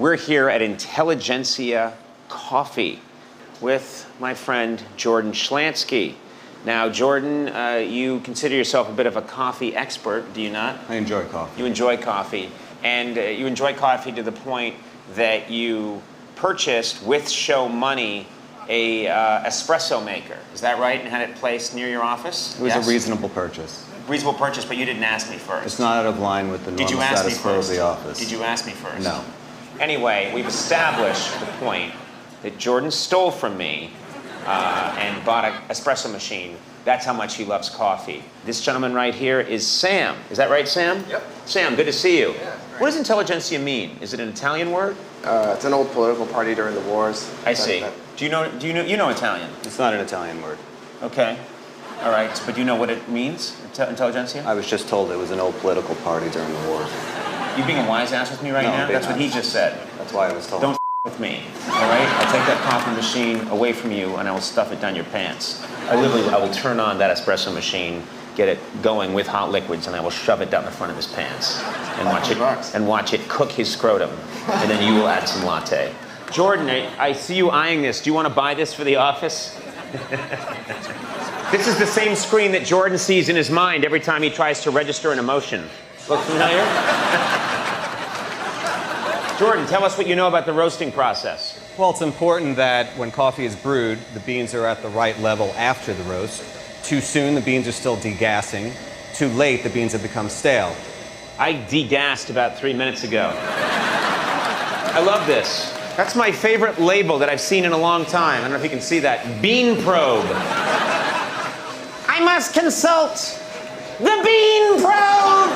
We're here at Intelligentsia Coffee with my friend Jordan Schlansky. Now, Jordan, you consider yourself a bit of a coffee expert, do you not? I enjoy coffee. You enjoy coffee. And you enjoy coffee to the point that you purchased, with show money, a espresso maker. Is that right? And had it placed near your office? It was a reasonable purchase. Reasonable purchase, but you didn't ask me first. It's not out of line with the normal status quo of the office. Did you ask me first? No. Anyway, we've established the point that Jordan stole from me and bought an espresso machine. That's how much he loves coffee. This gentleman right here is Sam. Is that right, Sam? Yep. Sam, good to see you. Yeah, right. What does intelligentsia mean? Is it an Italian word? It's an old political party during the wars. I see. Do you know Italian? It's not an Italian word. Okay. All right, but do you know what it means, intelligentsia? I was just told it was an old political party during the war. You being a wise ass with me right now? That's what he just said. That's why I was told. Don't with me, all right? I'll take that coffee machine away from you and I will stuff it down your pants. I will turn on that espresso machine, get it going with hot liquids, and I will shove it down the front of his pants and watch it cook his scrotum. And then you will add some latte. Jordan, I see you eyeing this. Do you want to buy this for the office? This is the same screen that Jordan sees in his mind every time he tries to register an emotion. Look familiar? Jordan, tell us what you know about the roasting process. Well, it's important that when coffee is brewed, the beans are at the right level after the roast. Too soon, the beans are still degassing. Too late, the beans have become stale. I degassed about 3 minutes ago. I love this. That's my favorite label that I've seen in a long time. I don't know if you can see that. Bean probe. I must consult the bean probe.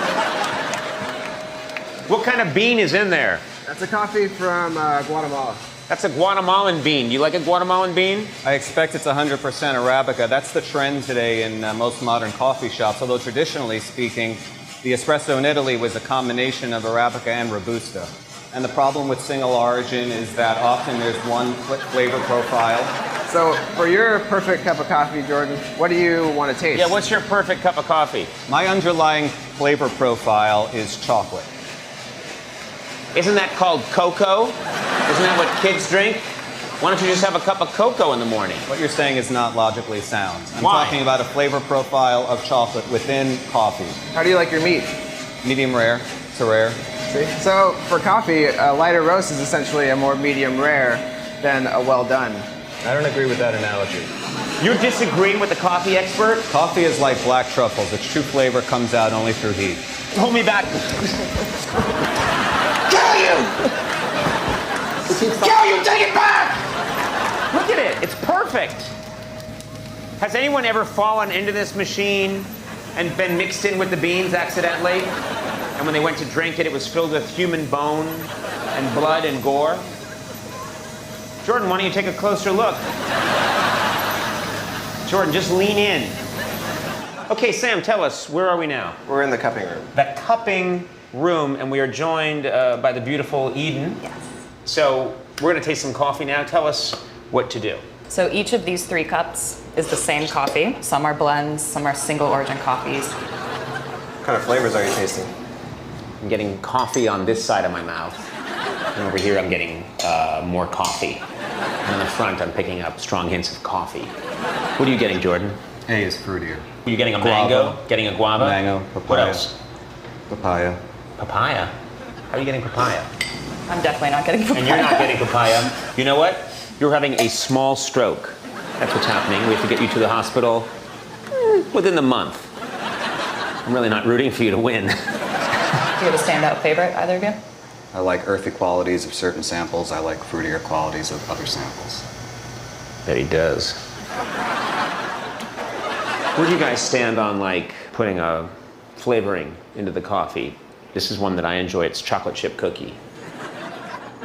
What kind of bean is in there? That's a coffee from Guatemala. That's a Guatemalan bean. You like a Guatemalan bean? I expect it's 100% Arabica. That's the trend today in most modern coffee shops, although traditionally speaking, the espresso in Italy was a combination of Arabica and Robusta. And the problem with single origin is that often there's one flavor profile. So, for your perfect cup of coffee, Jordan, what do you want to taste? Yeah, what's your perfect cup of coffee? My underlying flavor profile is chocolate. Isn't that called cocoa? Isn't that what kids drink? Why don't you just have a cup of cocoa in the morning? What you're saying is not logically sound. I'm Why? talking about a flavor profile of chocolate within coffee. How do you like your meat? Medium rare to rare. See? So, for coffee, a lighter roast is essentially a more medium rare than a well done. I don't agree with that analogy. You're disagreeing with the coffee expert? Coffee is like black truffles. Its true flavor comes out only through heat. Hold me back. Kill you! Kill you! Take it back! Look at it. It's perfect. Has anyone ever fallen into this machine and been mixed in with the beans accidentally? And when they went to drink it, it was filled with human bone and blood and gore? Jordan, why don't you take a closer look? Jordan, just lean in. Okay, Sam, tell us, where are we now? We're in the cupping room. The cupping room, and we are joined by the beautiful Eden. Yes. So we're going to taste some coffee now. Tell us what to do. So each of these 3 cups is the same coffee. Some are blends, some are single origin coffees. What kind of flavors are you tasting? I'm getting coffee on this side of my mouth. And over here, I'm getting more coffee. And on the front, I'm picking up strong hints of coffee. What are you getting, Jordan? A is fruitier. Are you getting a Guava. mango? Getting a guava? Mango, papaya. What else? Papaya. Papaya? How are you getting papaya? I'm definitely not getting papaya. And you're not getting papaya. You know what? You're having a small stroke. That's what's happening. We have to get you to the hospital within the month. I'm really not rooting for you to win. Do you have a standout favorite, either of you? I like earthy qualities of certain samples. I like fruitier qualities of other samples. Bet he does. Where do you guys stand on like putting a flavoring into the coffee? This is one that I enjoy. It's chocolate chip cookie.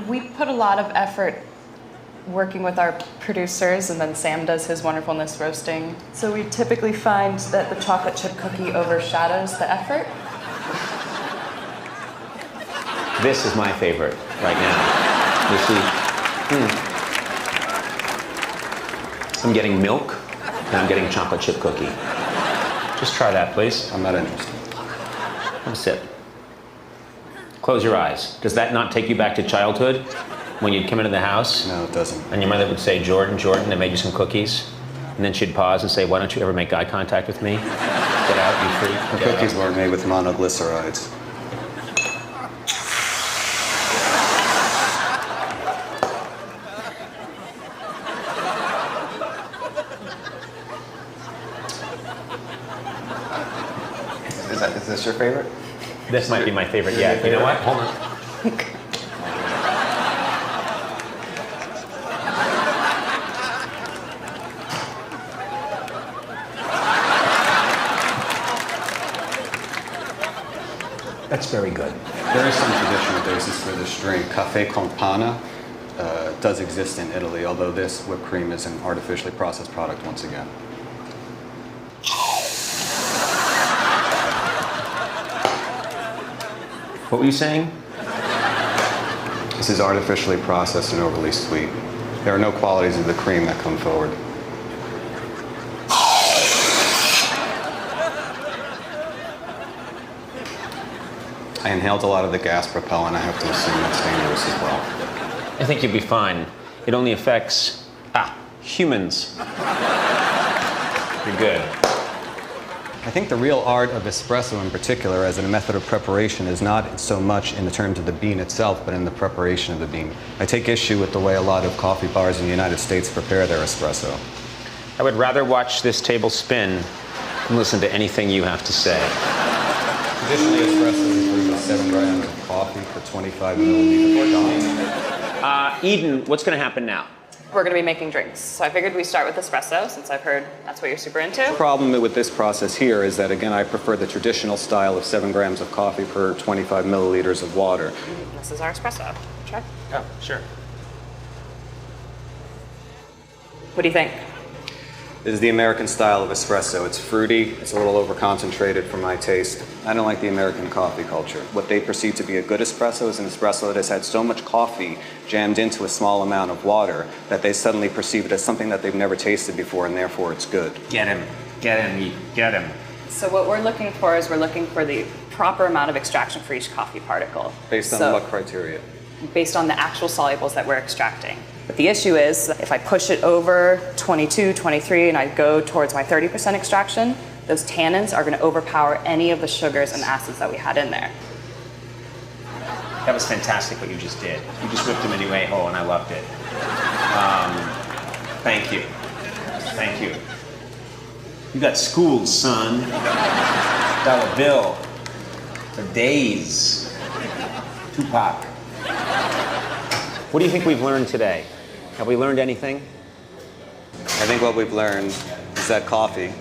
We put a lot of effort working with our producers, and then Sam does his wonderfulness roasting. So we typically find that the chocolate chip cookie overshadows the effort. This is my favorite right now. You see? I'm getting milk, and I'm getting chocolate chip cookie. Just try that, please. I'm not interested. Have a sip. Close your eyes. Does that not take you back to childhood when you'd come into the house? No, it doesn't. And your mother would say, Jordan, Jordan, I made you some cookies. And then she'd pause and say, why don't you ever make eye contact with me? Get out, you freak. The cookies weren't made with monoglycerides. Is this your favorite? This might be my favorite yet. You know what? Hold on. That's very good. There is some traditional basis for this drink. Caffè con panna does exist in Italy, although this whipped cream is an artificially processed product once again. What were you saying? This is artificially processed and overly sweet. There are no qualities of the cream that come forward. I inhaled a lot of the gas propellant. I have to assume that's dangerous as well. I think you'll be fine. It only affects, humans. You're good. I think the real art of espresso in particular as a method of preparation is not so much in the terms of the bean itself, but in the preparation of the bean. I take issue with the way a lot of coffee bars in the United States prepare their espresso. I would rather watch this table spin than listen to anything you have to say. Traditionally, espresso includes 7 grams of coffee per 25 milliliters. Eden, what's going to happen now? We're going to be making drinks. So I figured we start with espresso, since I've heard that's what you're super into. The problem with this process here is that, again, I prefer the traditional style of 7 grams of coffee per 25 milliliters of water. This is our espresso. Try. Oh, sure. What do you think? This is the American style of espresso. It's fruity, it's a little over-concentrated for my taste. I don't like the American coffee culture. What they perceive to be a good espresso is an espresso that has had so much coffee jammed into a small amount of water that they suddenly perceive it as something that they've never tasted before, and therefore it's good. Get him. Get him, Eden. Get him. So what we're looking for is we're looking for the proper amount of extraction for each coffee particle. Based on what criteria? Based on the actual solubles that we're extracting. But the issue is, if I push it over 22, 23, and I go towards my 30% extraction, those tannins are going to overpower any of the sugars and acids that we had in there. That was fantastic what you just did. You just whipped him anyway, and I loved it. Thank you. Thank you. You got schooled, son. $1 bill. For days. Tupac. What do you think we've learned today? Have we learned anything? I think what we've learned is that coffee,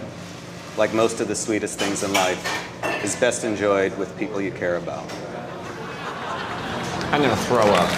like most of the sweetest things in life, is best enjoyed with people you care about. I'm gonna throw up.